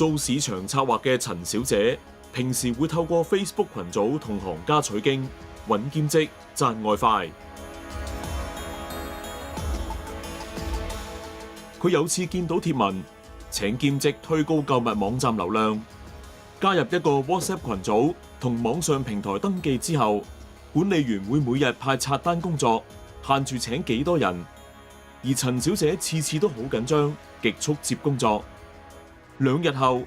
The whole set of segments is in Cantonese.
做市場策劃嘅陳小姐，平時會透過 Facebook 群組同行家取經，揾兼職賺外快。佢有次見到貼文，請兼職推高購物網站流量，加入一個 WhatsApp 群組，同網上平台登記之後，管理員會每日派刷單工作，限住請幾多人。而陳小姐次次都好緊張，極速接工作。2日後，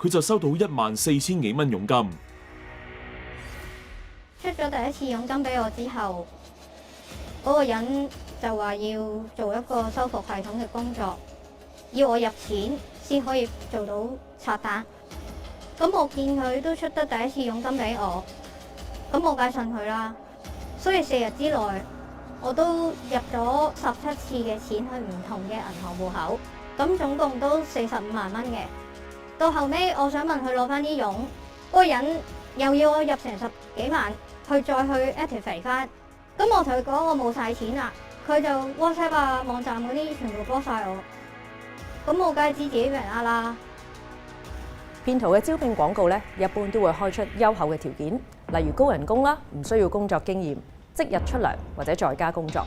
佢就收到14000幾蚊佣金。出咗第一次佣金俾我之後，嗰個人就話要做一個修復系統嘅工作，要我入錢先可以做到刷單。咁我見佢都出得第一次佣金俾我，咁我梗係信佢啦。所以4日之內，我都入咗17次嘅錢去唔同嘅銀行戶口，咁總共都45萬蚊嘅。到後尾我想問佢攞翻啲傭，嗰個人又要我入成10幾萬去再去 activate 翻。咁我同佢講我冇晒錢啦，佢就 WhatsApp 啊網站嗰啲全部幫晒我。咁我梗係知自己俾人呃啦。騙徒嘅招聘廣告咧，一般都會開出優厚嘅條件，例如高人工啦，唔需要工作經驗，即日出糧或者在家工作。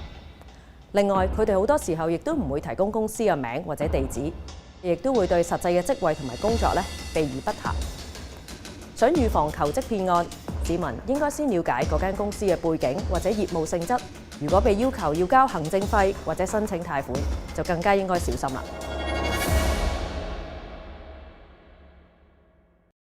另外，佢哋好多時候亦都唔會提供公司嘅名或者地址，亦都會對實際嘅職位同埋工作咧避而不談。想預防求職騙案，市民應該先了解嗰間公司嘅背景或者業務性質。如果被要求要交行政費或者申請貸款，就更加應該小心啦。